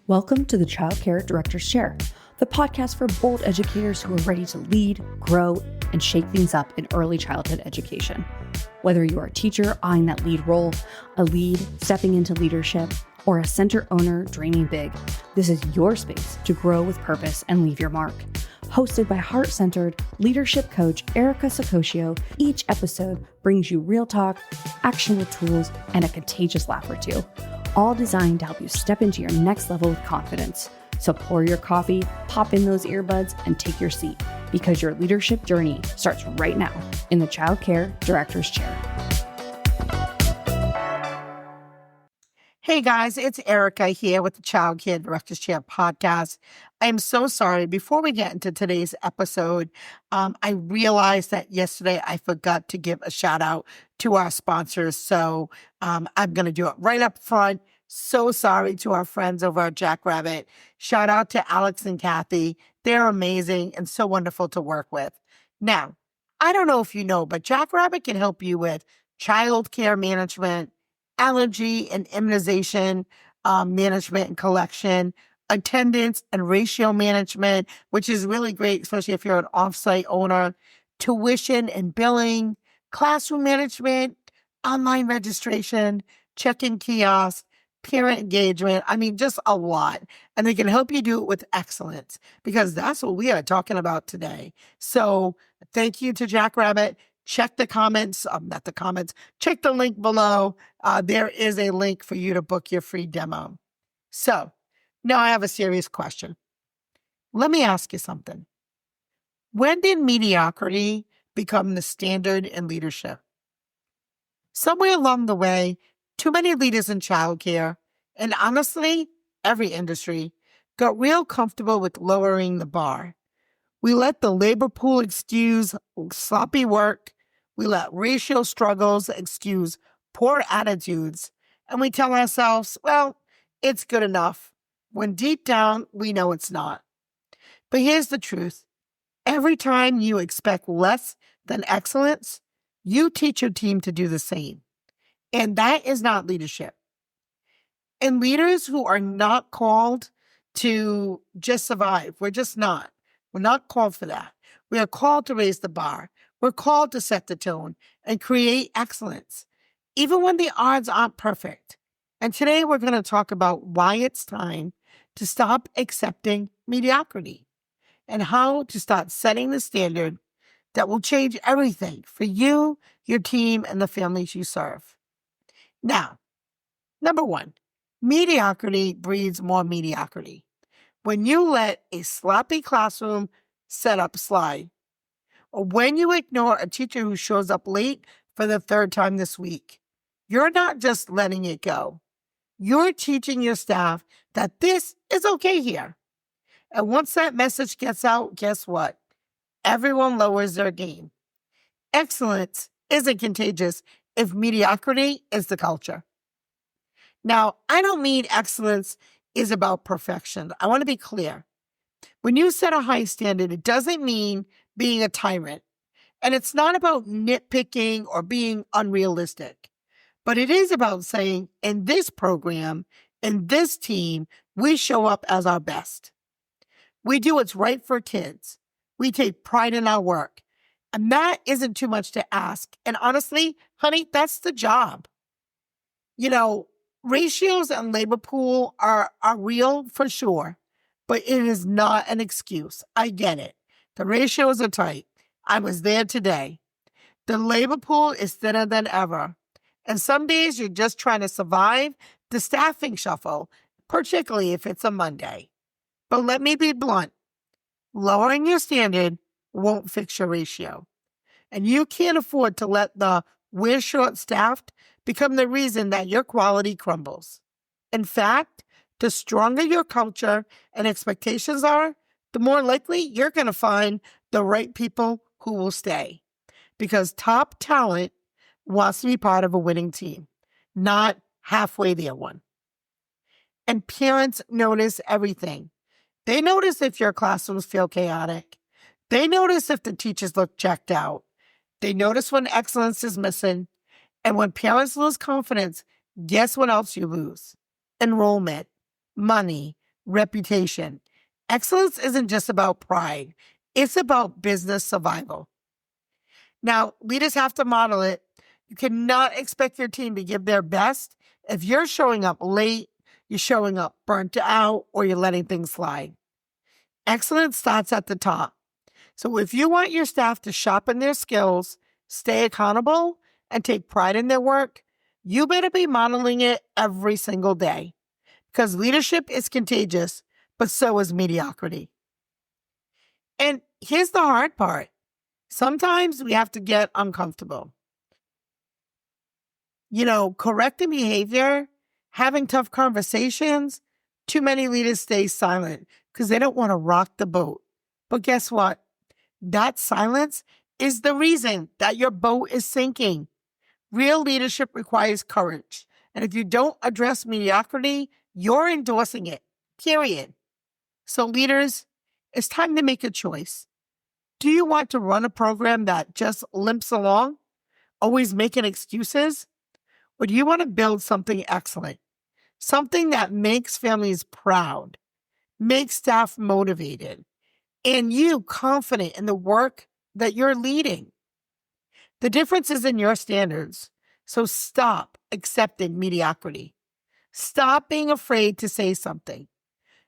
Welcome to the Child Care Director's Chair, the podcast for bold educators who are ready to lead, grow, and shake things up in early childhood education. Whether you're a teacher eyeing that lead role, a lead stepping into leadership, or a center owner dreaming big, this is your space to grow with purpose and leave your mark. Hosted by heart-centered leadership coach Erica Saccoccio, each episode brings you real talk, actionable tools, and a contagious laugh or two, all designed to help you step into your next level with confidence. So pour your coffee, pop in those earbuds, and take your seat, because your leadership journey starts right now in the Child Care Director's Chair. Hey guys, it's Erica here with the Child Care Director's Chair podcast. I am so sorry. Before we get into today's episode, I realized that yesterday I forgot to give a shout out to our sponsors. So I'm going to do it right up front. So sorry to our friends over at Jackrabbit. Shout out to Alex and Kathy. They're amazing and so wonderful to work with. Now, I don't know if you know, but Jackrabbit can help you with child care management, allergy and immunization management and collection, attendance and ratio management, which is really great, especially if you're an offsite owner, tuition and billing, classroom management, online registration, check-in kiosks, parent engagement. I mean, just a lot. And they can help you do it with excellence, because that's what we are talking about today. So thank you to Jackrabbit. Check the comments, check the link below. There is a link for you to book your free demo. So now I have a serious question. Let me ask you something. When did mediocrity become the standard in leadership? Somewhere along the way, too many leaders in childcare, and honestly, every industry, got real comfortable with lowering the bar. We let the labor pool excuse sloppy work. We let ratio struggles excuse poor attitudes. And we tell ourselves, well, it's good enough, when deep down we know it's not. But here's the truth. Every time you expect less than excellence, you teach your team to do the same. And that is not leadership. And leaders who are not called to just survive, we're just not. We're not called for that. We are called to raise the bar. We're called to set the tone and create excellence, even when the odds aren't perfect. And today we're going to talk about why it's time to stop accepting mediocrity and how to start setting the standard that will change everything for you, your team, and the families you serve. Now, number one, mediocrity breeds more mediocrity. When you let a sloppy classroom setup slide, or when you ignore a teacher who shows up late for the third time this week, you're not just letting it go. You're teaching your staff that this is okay here. And once that message gets out, guess what? Everyone lowers their game. Excellence isn't contagious if mediocrity is the culture. Now, I don't mean excellence is about perfection. I want to be clear. When you set a high standard, it doesn't mean being a tyrant. And it's not about nitpicking or being unrealistic. But it is about saying, in this program, in this team, we show up as our best. We do what's right for kids. We take pride in our work. And that isn't too much to ask. And honestly, honey, that's the job. You know, ratios and labor pool are real for sure, but it is not an excuse. I get it. The ratios are tight. I was there today. The labor pool is thinner than ever. And some days you're just trying to survive the staffing shuffle, particularly if it's a Monday. But let me be blunt. Lowering your standard won't fix your ratio. And you can't afford to let the we're short-staffed become the reason that your quality crumbles. In fact, the stronger your culture and expectations are, the more likely you're going to find the right people who will stay. Because top talent wants to be part of a winning team, not halfway there one. And parents notice everything. They notice if your classrooms feel chaotic. They notice if the teachers look checked out. They notice when excellence is missing. And when parents lose confidence, guess what else you lose? Enrollment, money, reputation. Excellence isn't just about pride. It's about business survival. Now, leaders have to model it. You cannot expect your team to give their best if you're showing up late, you're showing up burnt out, or you're letting things slide. Excellence starts at the top. So if you want your staff to sharpen their skills, stay accountable, and take pride in their work, you better be modeling it every single day. Because leadership is contagious, but so is mediocrity. And here's the hard part. Sometimes we have to get uncomfortable. Correcting behavior, having tough conversations, too many leaders stay silent because they don't want to rock the boat. But guess what? That silence is the reason that your boat is sinking. Real leadership requires courage. And if you don't address mediocrity, you're endorsing it, period. So leaders, it's time to make a choice. Do you want to run a program that just limps along, always making excuses? Or do you want to build something excellent? Something that makes families proud, makes staff motivated, and you confident in the work that you're leading. The difference is in your standards. So stop accepting mediocrity. Stop being afraid to say something.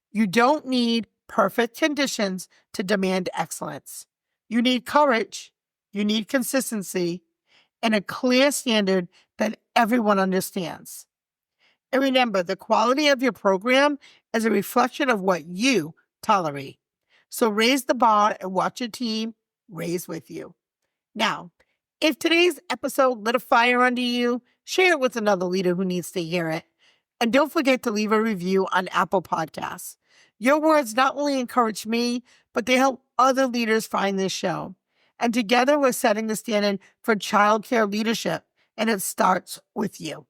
You don't need perfect conditions to demand excellence. You need courage, you need consistency, and a clear standard that everyone understands. And remember, the quality of your program is a reflection of what you tolerate. So raise the bar and watch your team raise with you. Now, if today's episode lit a fire under you, share it with another leader who needs to hear it. And don't forget to leave a review on Apple Podcasts. Your words not only encourage me, but they help other leaders find this show. And together we're setting the standard for childcare leadership, and it starts with you.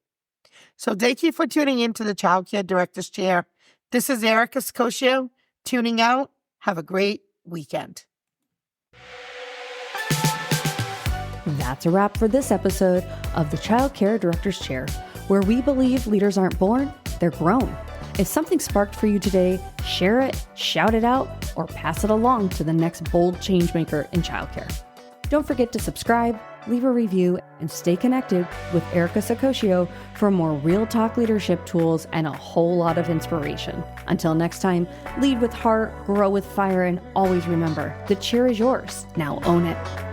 So thank you for tuning in to the Childcare Director's Chair. This is Erica Saccoccio, tuning out. Have a great weekend. That's a wrap for this episode of the Childcare Director's Chair, where we believe leaders aren't born, they're grown. If something sparked for you today, share it, shout it out, or pass it along to the next bold changemaker in childcare. Don't forget to subscribe, leave a review, and stay connected with Erica Saccoccio for more real talk leadership tools and a whole lot of inspiration. Until next time, lead with heart, grow with fire, and always remember, the chair is yours. Now own it.